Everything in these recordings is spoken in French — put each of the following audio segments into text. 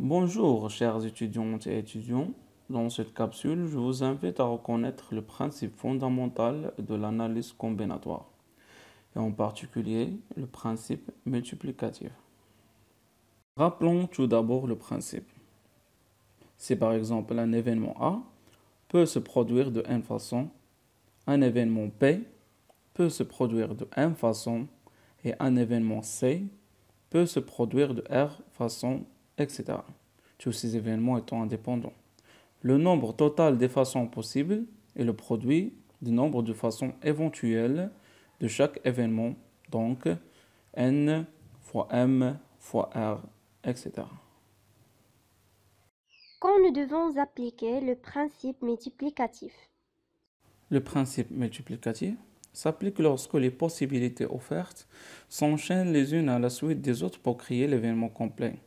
Bonjour, chers étudiantes et étudiants. Dans cette capsule, je vous invite à reconnaître le principe fondamental de l'analyse combinatoire, et en particulier le principe multiplicatif. Rappelons tout d'abord le principe. Si par exemple un événement A peut se produire de N façons, un événement P peut se produire de M façons et un événement C peut se produire de R façons, etc. Tous ces événements étant indépendants. Le nombre total des façons possibles est le produit du nombre de façons éventuelles de chaque événement, donc N fois M fois R, etc. Quand nous devons appliquer le principe multiplicatif. Le principe multiplicatif s'applique lorsque les possibilités offertes s'enchaînent les unes à la suite des autres pour créer l'événement complet.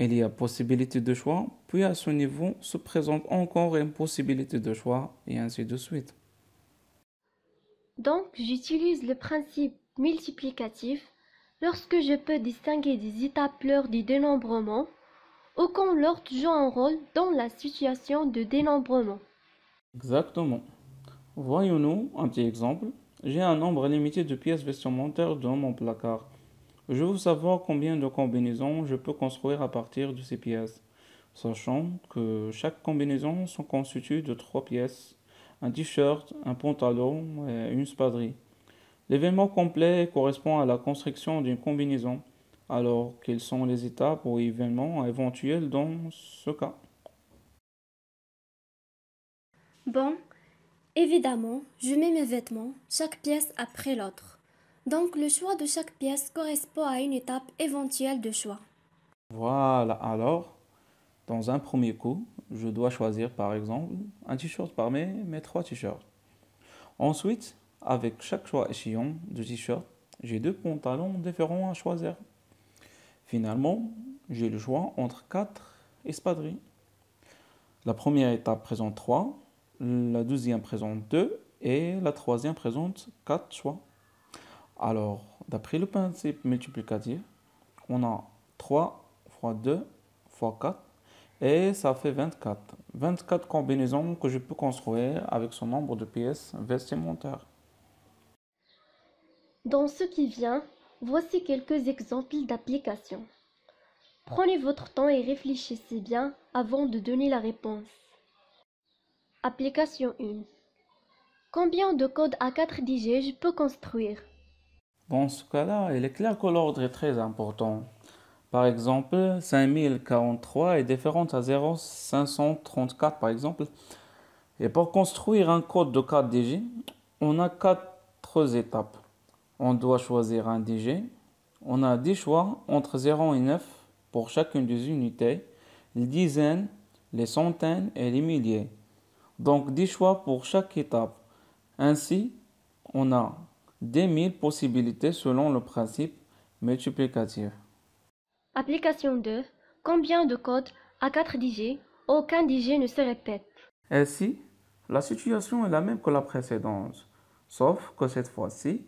Il y a possibilité de choix, puis à ce niveau se présente encore une possibilité de choix, et ainsi de suite. Donc, j'utilise le principe multiplicatif lorsque je peux distinguer des étapes lors du dénombrement ou quand l'ordre joue un rôle dans la situation de dénombrement. Exactement. Voyons-nous un petit exemple. J'ai un nombre limité de pièces vestimentaires dans mon placard. Je veux savoir combien de combinaisons je peux construire à partir de ces pièces, sachant que chaque combinaison se constitue de 3 pièces, un t-shirt, un pantalon et une espadrille. L'événement complet correspond à la construction d'une combinaison, alors quelles sont les étapes ou événements éventuels dans ce cas? Bon, évidemment, je mets mes vêtements, chaque pièce après l'autre. Donc le choix de chaque pièce correspond à une étape éventuelle de choix. Voilà, alors, dans un premier coup, je dois choisir par exemple un t-shirt parmi mes 3 t-shirts. Ensuite, avec chaque choix échéant de t-shirt, j'ai 2 pantalons différents à choisir. Finalement, j'ai le choix entre 4 espadrilles. La première étape présente 3, la deuxième présente 2 et la troisième présente 4 choix. Alors, d'après le principe multiplicatif, on a 3 fois 2 fois 4 et ça fait 24. 24 combinaisons que je peux construire avec ce nombre de pièces vestimentaires. Dans ce qui vient, voici quelques exemples d'application. Prenez votre temps et réfléchissez bien avant de donner la réponse. Application 1. Combien de codes A4 digits je peux construire? Dans ce cas-là, il est clair que l'ordre est très important. Par exemple, 5043 est différente à 0534 par exemple. Et pour construire un code de 4 digits, on a 4 étapes. On doit choisir un digit. On a 10 choix entre 0 et 9 pour chacune des unités, les dizaines, les centaines et les milliers. Donc 10 choix pour chaque étape. Ainsi, on a des 1000 possibilités selon le principe multiplicatif. Application 2. Combien de codes A4 digits? Aucun digit ne se répète. Ainsi, la situation est la même que la précédente, sauf que cette fois-ci,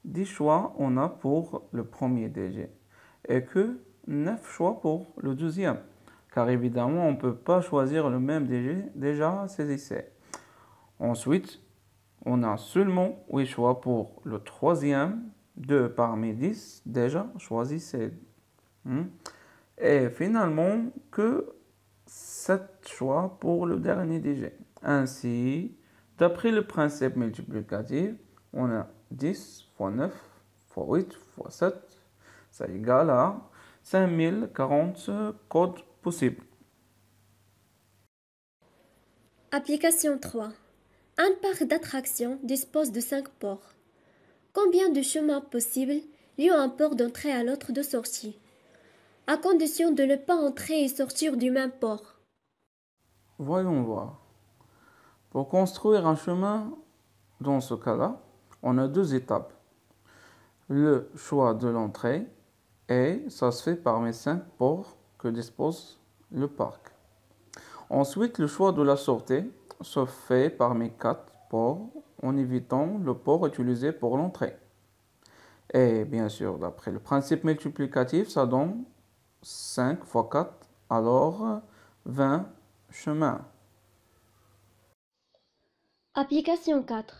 10 choix on a pour le premier DG et que 9 choix pour le deuxième. Car évidemment, on ne peut pas choisir le même DG, déjà saisissez. Ensuite, on a seulement 8 choix pour le troisième, 2 parmi 10, déjà choisissez. Et finalement, que 7 choix pour le dernier digit. Ainsi, d'après le principe multiplicatif, on a 10 fois 9 fois 8 fois 7, ça égale à 5040 codes possibles. Application 3. Un parc d'attractions dispose de 5 ports. Combien de chemins possibles liant un port d'entrée à l'autre de sortie, à condition de ne pas entrer et sortir du même port? Voyons voir. Pour construire un chemin, dans ce cas-là, on a 2 étapes. Le choix de l'entrée et ça se fait parmi 5 ports que dispose le parc. Ensuite, le choix de la sortie se fait parmi 4 ports en évitant le port utilisé pour l'entrée. Et bien sûr, d'après le principe multiplicatif, ça donne 5 fois 4 Alors, 20 chemins. Application 4.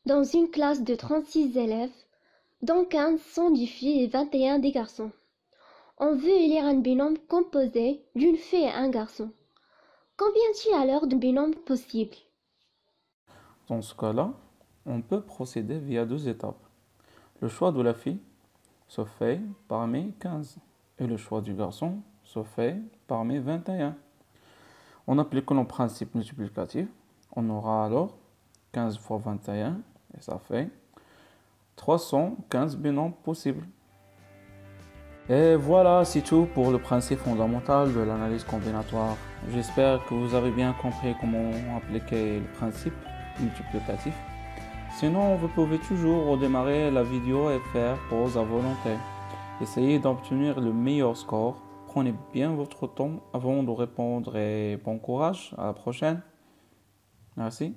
Dans une classe de 36 élèves, dont 15 sont des filles et 21 des garçons, on veut élire un binôme composé d'une fille et un garçon. Combien y a alors de binômes possibles? Dans ce cas-là, on peut procéder via deux étapes. Le choix de la fille se fait parmi 15 et le choix du garçon se fait parmi 21. En appliquant le principe multiplicatif, on aura alors 15 fois 21 et ça fait 315 binômes possibles. Et voilà, c'est tout pour le principe fondamental de l'analyse combinatoire. J'espère que vous avez bien compris comment appliquer le principe multiplicatif. Sinon, vous pouvez toujours redémarrer la vidéo et faire pause à volonté. Essayez d'obtenir le meilleur score. Prenez bien votre temps avant de répondre et bon courage. À la prochaine. Merci.